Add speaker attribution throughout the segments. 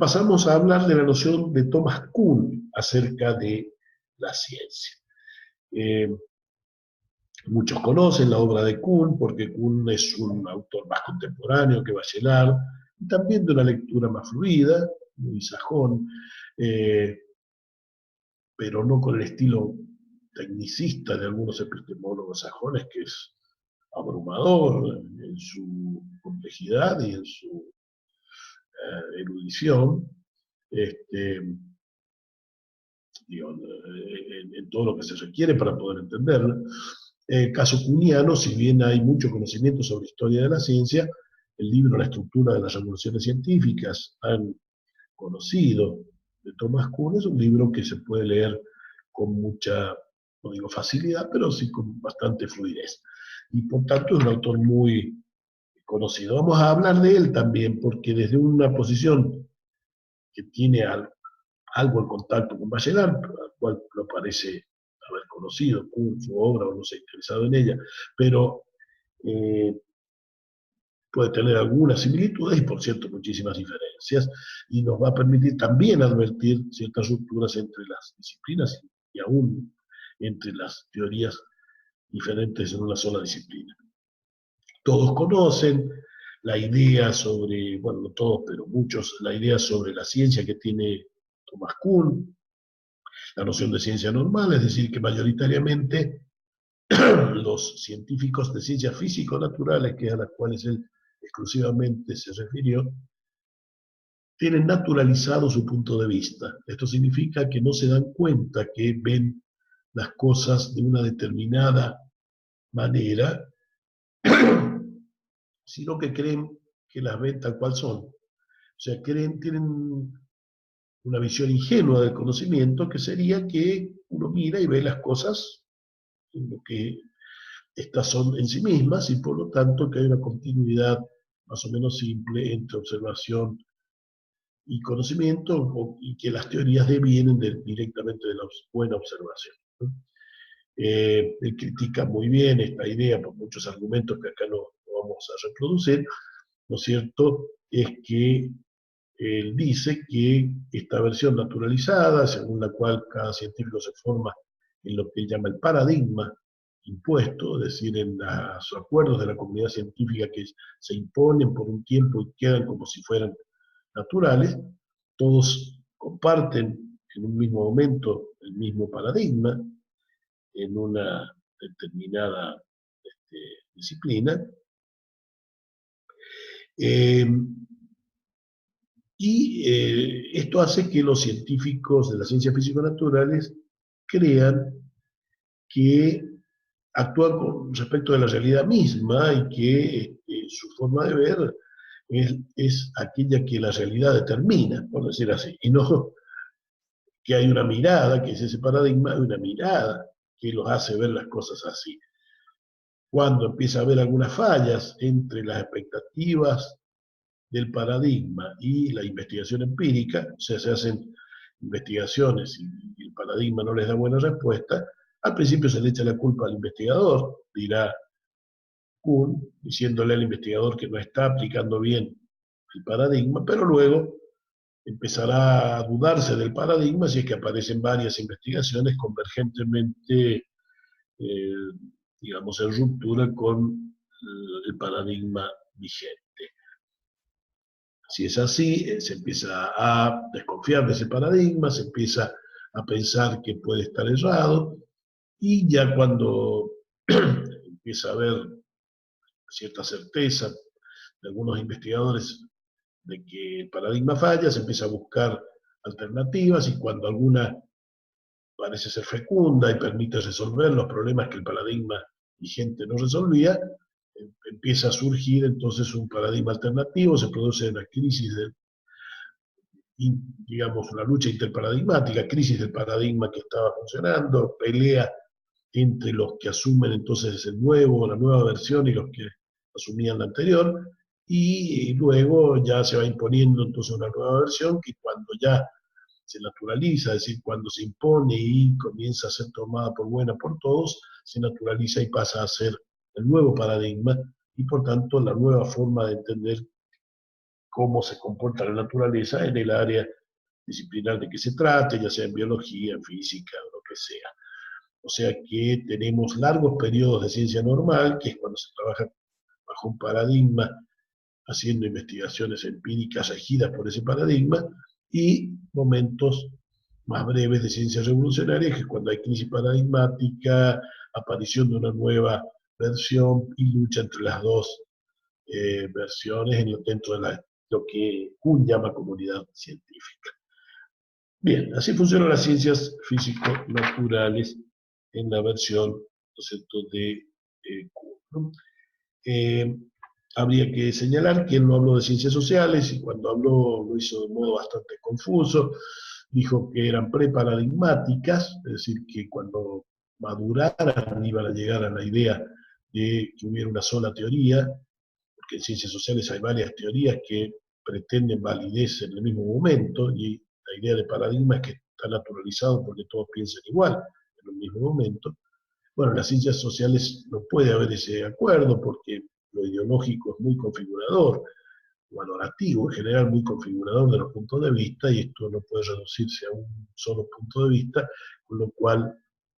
Speaker 1: pasamos a hablar de la noción de Thomas Kuhn acerca de la ciencia. Muchos conocen la obra de Kuhn, porque Kuhn es un autor más contemporáneo que Bachelard, y también de una lectura más fluida, muy sajón, pero no con el estilo tecnicista de algunos epistemólogos sajones, que es abrumador en su complejidad y en su erudición, en todo lo que se requiere para poder entenderla. Caso kuhniano, si bien hay mucho conocimiento sobre historia de la ciencia, el libro La estructura de las revoluciones científicas, tan conocido de Thomas Kuhn, es un libro que se puede leer con mucha, no digo facilidad, pero sí con bastante fluidez. Y por tanto es un autor muy conocido. Vamos a hablar de él también, porque desde una posición que tiene algo en contacto con Bachelard, al cual no parece haber conocido Kuhn, su obra, o no se ha interesado en ella, pero puede tener algunas similitudes y, por cierto, muchísimas diferencias, y nos va a permitir también advertir ciertas rupturas entre las disciplinas y aún entre las teorías diferentes en una sola disciplina. Todos conocen la idea sobre, bueno, no todos, pero muchos, la idea sobre la ciencia que tiene Thomas Kuhn, la noción de ciencia normal, es decir, que mayoritariamente los científicos de ciencias físico-naturales, que es a las cuales él exclusivamente se refirió, tienen naturalizado su punto de vista. Esto significa que no se dan cuenta que ven las cosas de una determinada manera, sino que creen que las ven tal cual son. O sea, tienen una visión ingenua del conocimiento, que sería que uno mira y ve las cosas en lo que estas son en sí mismas, y por lo tanto que hay una continuidad más o menos simple entre observación y conocimiento, y que las teorías devienen directamente de la buena observación, ¿no? Él critica muy bien esta idea por muchos argumentos que acá no vamos a reproducir. Lo cierto es que él dice que esta versión naturalizada, según la cual cada científico se forma en lo que él llama el paradigma impuesto, es decir, en los acuerdos de la comunidad científica que se imponen por un tiempo y quedan como si fueran naturales, todos comparten en un mismo momento el mismo paradigma en una determinada disciplina, y esto hace que los científicos de las ciencias físico-naturales crean que actúan con respecto de la realidad misma, y que su forma de ver es aquella que la realidad determina, por decir así, y no que hay una mirada, que es ese paradigma, hay una mirada que los hace ver las cosas así. Cuando empieza a haber algunas fallas entre las expectativas del paradigma y la investigación empírica, o sea, se hacen investigaciones y el paradigma no les da buena respuesta, al principio se le echa la culpa al investigador, dirá Kuhn, diciéndole al investigador que no está aplicando bien el paradigma, pero luego empezará a dudarse del paradigma si es que aparecen varias investigaciones convergentemente, digamos, en ruptura con el paradigma vigente. Si es así, se empieza a desconfiar de ese paradigma, se empieza a pensar que puede estar errado, y ya cuando empieza a haber cierta certeza de algunos investigadores de que el paradigma falla, se empieza a buscar alternativas, y cuando alguna parece ser fecunda y permite resolver los problemas que el paradigma vigente no resolvía, empieza a surgir entonces un paradigma alternativo, se produce una crisis digamos, una lucha interparadigmática, crisis del paradigma que estaba funcionando, pelea entre los que asumen entonces el nuevo, la nueva versión, y los que asumían la anterior, y luego ya se va imponiendo entonces una nueva versión que, cuando ya se naturaliza, es decir, cuando se impone y comienza a ser tomada por buena por todos, se naturaliza y pasa a ser el nuevo paradigma, y por tanto la nueva forma de entender cómo se comporta la naturaleza en el área disciplinar de que se trate, ya sea en biología, en física, o lo que sea. O sea que tenemos largos periodos de ciencia normal, que es cuando se trabaja bajo un paradigma, haciendo investigaciones empíricas regidas por ese paradigma, y momentos más breves de ciencia revolucionaria, que es cuando hay crisis paradigmática, aparición de una nueva versión y lucha entre las dos versiones dentro de lo que Kuhn llama comunidad científica. Bien, así funcionan las ciencias físico-naturales en la versión, ¿no es cierto?, de Kuhn, ¿no? Habría que señalar que él no habló de ciencias sociales y cuando habló lo hizo de modo bastante confuso. Dijo que eran preparadigmáticas, es decir, que cuando maduraran iban a llegar a la idea de que hubiera una sola teoría, porque en ciencias sociales hay varias teorías que pretenden validez en el mismo momento, y la idea de paradigma es que está naturalizado porque todos piensan igual en el mismo momento. Bueno, en las ciencias sociales no puede haber ese acuerdo porque lo ideológico es muy configurador, valorativo, en general muy configurador de los puntos de vista, y esto no puede reducirse a un solo punto de vista, con lo cual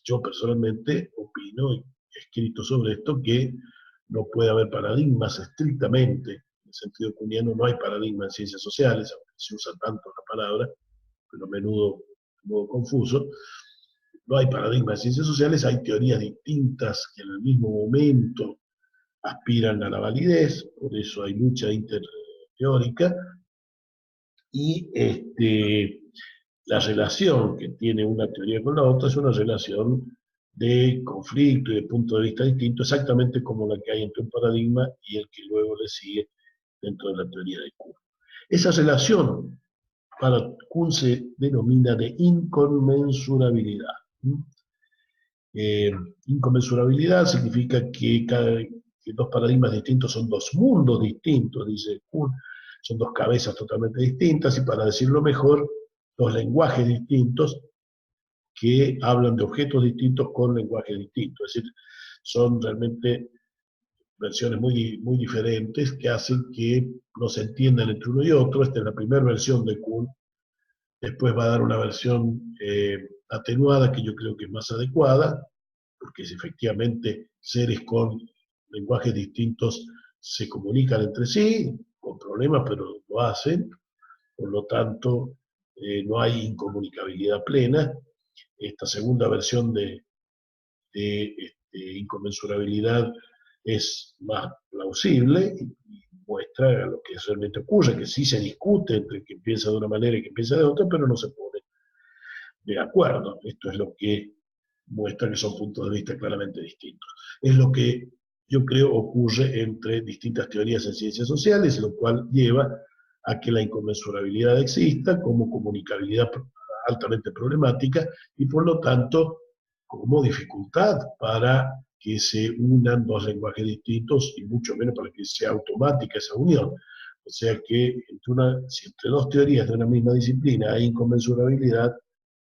Speaker 1: yo personalmente opino, y he escrito sobre esto, que no puede haber paradigmas estrictamente. En el sentido kuhniano no hay paradigma en ciencias sociales, aunque se usa tanto la palabra, pero a menudo de modo confuso. No hay paradigma en ciencias sociales, hay teorías distintas que en el mismo momento aspiran a la validez, por eso hay lucha interteórica, y la relación que tiene una teoría con la otra es una relación de conflicto y de punto de vista distinto, exactamente como la que hay entre un paradigma y el que luego le sigue dentro de la teoría de Kuhn. Esa relación para Kuhn se denomina de inconmensurabilidad. Inconmensurabilidad significa que dos paradigmas distintos son dos mundos distintos, dice Kuhn, son dos cabezas totalmente distintas, y para decirlo mejor, dos lenguajes distintos que hablan de objetos distintos con lenguajes distintos. Es decir, son realmente versiones muy, muy diferentes que hacen que no se entiendan entre uno y otro. Esta es la primera versión de Kuhn. Después va a dar una versión atenuada que yo creo que es más adecuada, porque es efectivamente seres con lenguajes distintos se comunican entre sí, con problemas, pero lo hacen. Por lo tanto, no hay incomunicabilidad plena. Esta segunda versión de inconmensurabilidad es más plausible y muestra lo que realmente ocurre, que sí se discute entre quien piensa de una manera y quien piensa de otra, pero no se pone de acuerdo. Esto es lo que muestra que son puntos de vista claramente distintos. Es lo que yo creo ocurre entre distintas teorías en ciencias sociales, lo cual lleva a que la inconmensurabilidad exista como comunicabilidad altamente problemática y por lo tanto como dificultad para que se unan dos lenguajes distintos y mucho menos para que sea automática esa unión. O sea que si entre dos teorías de una misma disciplina hay inconmensurabilidad,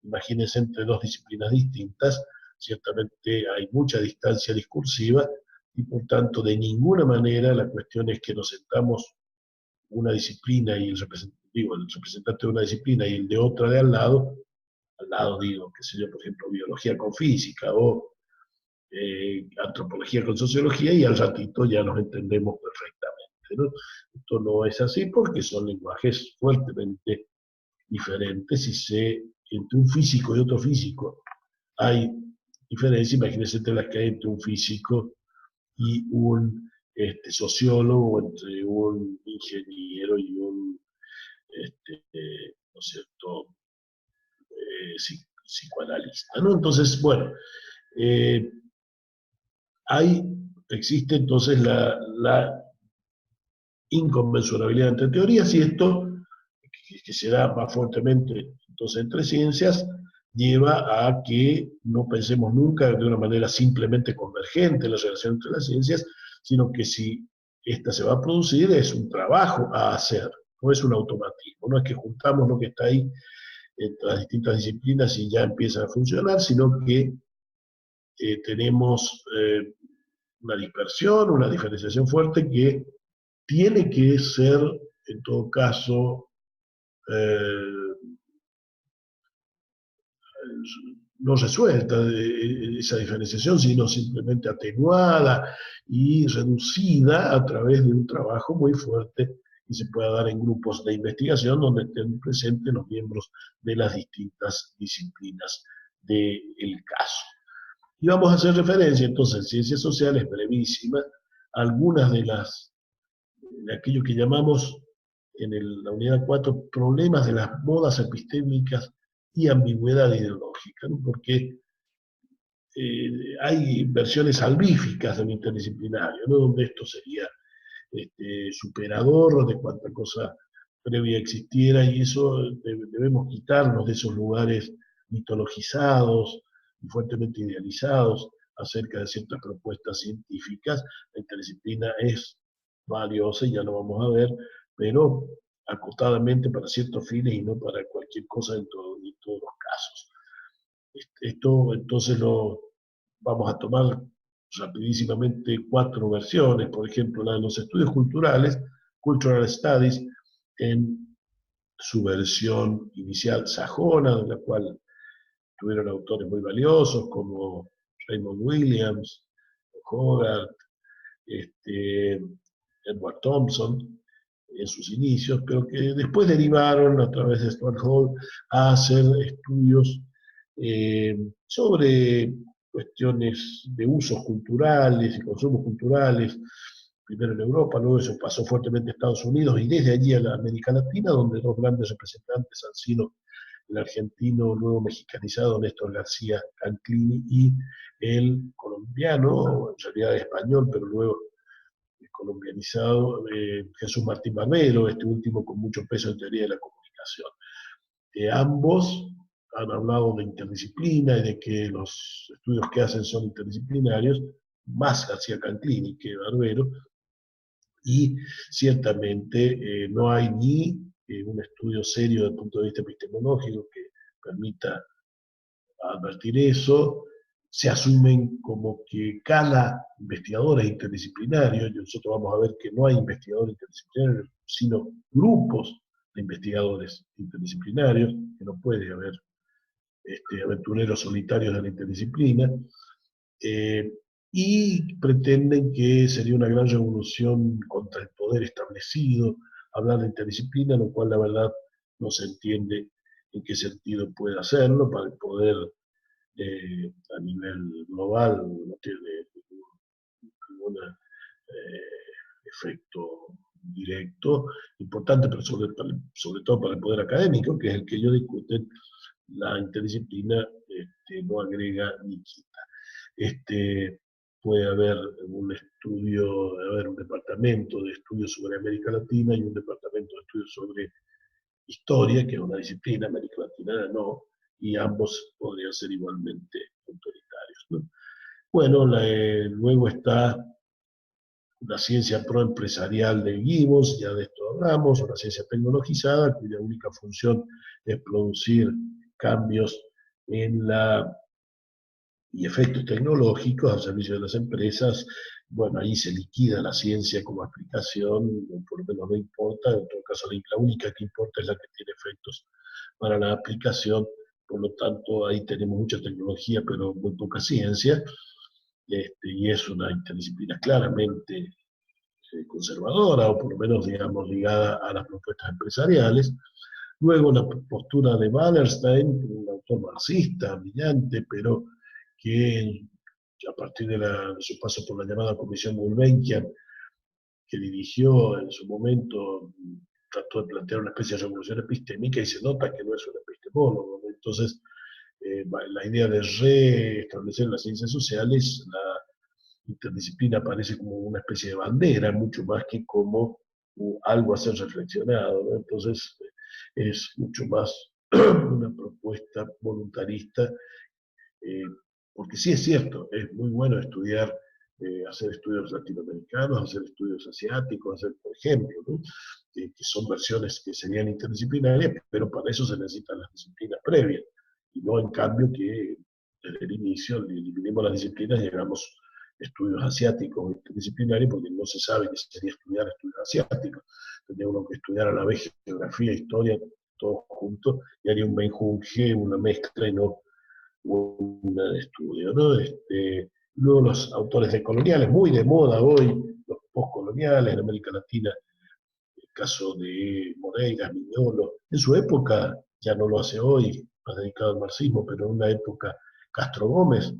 Speaker 1: imagínense entre dos disciplinas distintas, ciertamente hay mucha distancia discursiva y por tanto de ninguna manera la cuestión es que nos sentamos una disciplina y el representante de una disciplina y el de otra de al lado digo, qué sé yo, por ejemplo, biología con física o antropología con sociología, y al ratito ya nos entendemos perfectamente, ¿no? Esto no es así porque son lenguajes fuertemente diferentes y entre un físico y otro físico hay diferencia, imagínense entre las que hay entre un físico y un sociólogo, entre un ingeniero y un, ¿no es cierto?, psicoanalista, ¿no? Entonces, bueno, eh, existe entonces la inconmensurabilidad entre teorías, y esto, que se da más fuertemente entonces entre ciencias, lleva a que no pensemos nunca de una manera simplemente convergente la relación entre las ciencias, sino que si esta se va a producir es un trabajo a hacer, no es un automatismo, no es que juntamos lo que está ahí entre las distintas disciplinas y ya empieza a funcionar, sino que tenemos una dispersión, una diferenciación fuerte que tiene que ser en todo caso, no resuelta esa diferenciación, sino simplemente atenuada y reducida a través de un trabajo muy fuerte que se pueda dar en grupos de investigación donde estén presentes los miembros de las distintas disciplinas del caso. Y vamos a hacer referencia entonces en ciencias sociales, brevísima, a algunas de aquello que llamamos en la unidad 4 problemas de las modas epistémicas y ambigüedad ideológica, ¿no? Porque hay versiones salvíficas del interdisciplinario, ¿no? Donde esto sería superador de cuanta cosa previa existiera, y eso debemos quitarnos de esos lugares mitologizados y fuertemente idealizados acerca de ciertas propuestas científicas. La interdisciplina es valiosa, y ya lo vamos a ver, pero acotadamente para ciertos fines y no para cualquier cosa en todos los casos. Esto entonces lo vamos a tomar rapidísimamente 4 versiones. Por ejemplo, la de los estudios culturales, Cultural Studies, en su versión inicial sajona, de la cual tuvieron autores muy valiosos como Raymond Williams, Hogarth, Edward Thompson, en sus inicios, pero que después derivaron a través de Stuart Hall a hacer estudios sobre cuestiones de usos culturales y consumos culturales, primero en Europa, luego eso pasó fuertemente a Estados Unidos y desde allí a la América Latina, donde dos grandes representantes han sido el argentino luego mexicanizado Néstor García Canclini y el colombiano, en realidad español, pero luego colombianizado, Jesús Martín Barbero, este último con mucho peso en teoría de la comunicación. Ambos han hablado de interdisciplina y de que los estudios que hacen son interdisciplinarios, más García Canclini que Barbero, y ciertamente no hay ni un estudio serio desde el punto de vista epistemológico que permita advertir eso. Se asumen como que cada investigador es interdisciplinario, y nosotros vamos a ver que no hay investigadores interdisciplinarios, sino grupos de investigadores interdisciplinarios, que no puede haber aventureros solitarios de la interdisciplina, y pretenden que sería una gran revolución contra el poder establecido, hablar de interdisciplina, lo cual la verdad no se entiende en qué sentido puede hacerlo. Para el poder a nivel global no tiene ningún efecto directo, importante, pero sobre todo para el poder académico, que es el que ellos discuten. La interdisciplina no agrega ni quita. Puede haber un estudio, un departamento de estudios sobre América Latina y un departamento de estudios sobre historia, que es una disciplina. América Latina no, y ambos podrían ser igualmente autoritarios, ¿no? Bueno, luego está una ciencia proempresarial de Gibbons, ya de esto hablamos, una ciencia tecnologizada, cuya única función es producir cambios y efectos tecnológicos al servicio de las empresas. Bueno, ahí se liquida la ciencia como aplicación, por lo menos no importa, en todo caso la única que importa es la que tiene efectos para la aplicación. Por lo tanto, ahí tenemos mucha tecnología, pero muy poca ciencia, y es una interdisciplina claramente conservadora, o por lo menos, digamos, ligada a las propuestas empresariales. Luego la postura de Wallerstein, un autor marxista, brillante, pero que a partir de su paso por la llamada Comisión Gulbenkian, que dirigió en su momento, trató de plantear una especie de revolución epistémica, y se nota que no es un epistemólogo. Entonces, la idea de reestablecer las ciencias sociales, la interdisciplina aparece como una especie de bandera, mucho más que como algo a ser reflexionado, ¿no? Entonces, es mucho más una propuesta voluntarista, eh, porque sí es cierto, es muy bueno estudiar, hacer estudios latinoamericanos, hacer estudios asiáticos, hacer, por ejemplo, ¿no? Que son versiones que serían interdisciplinarias, pero para eso se necesitan las disciplinas previas, y no en cambio que desde el inicio eliminemos las disciplinas y hagamos estudios asiáticos interdisciplinarios, porque no se sabe qué sería estudiar estudios asiáticos. Tendría uno que estudiar a la vez geografía, historia, todos juntos, y haría un menjunje, una mezcla y no un estudio, ¿no? Luego los autores decoloniales, muy de moda hoy, los postcoloniales en América Latina, el caso de Moreira, Miñolo, en su época, ya no lo hace hoy, más dedicado al marxismo, pero en una época Castro Gómez,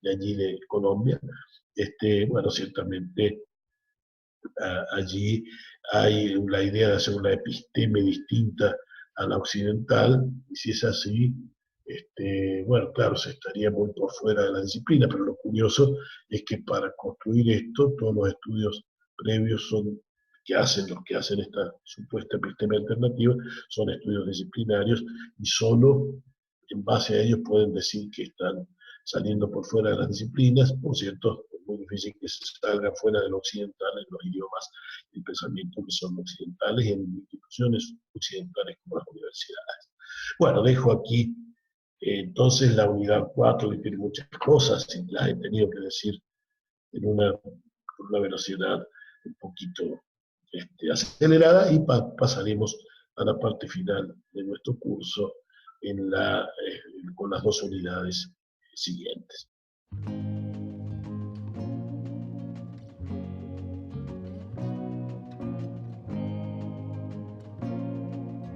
Speaker 1: de allí de Colombia, bueno, ciertamente allí hay la idea de hacer una episteme distinta a la occidental, y si es así, bueno, claro, se estaría muy por fuera de la disciplina, pero lo curioso es que para construir esto, todos los estudios previos son que hacen los que hacen esta supuesta episteme alternativa, son estudios disciplinarios y solo en base a ellos pueden decir que están saliendo por fuera de las disciplinas. Por cierto, es muy difícil que se salga fuera de lo occidental en los idiomas y pensamiento que son occidentales y en instituciones occidentales como las universidades. Bueno, dejo aquí entonces la unidad 4, que tiene muchas cosas y las he tenido que decir en una velocidad un poquito acelerada, y pasaremos a la parte final de nuestro curso con las dos unidades siguientes.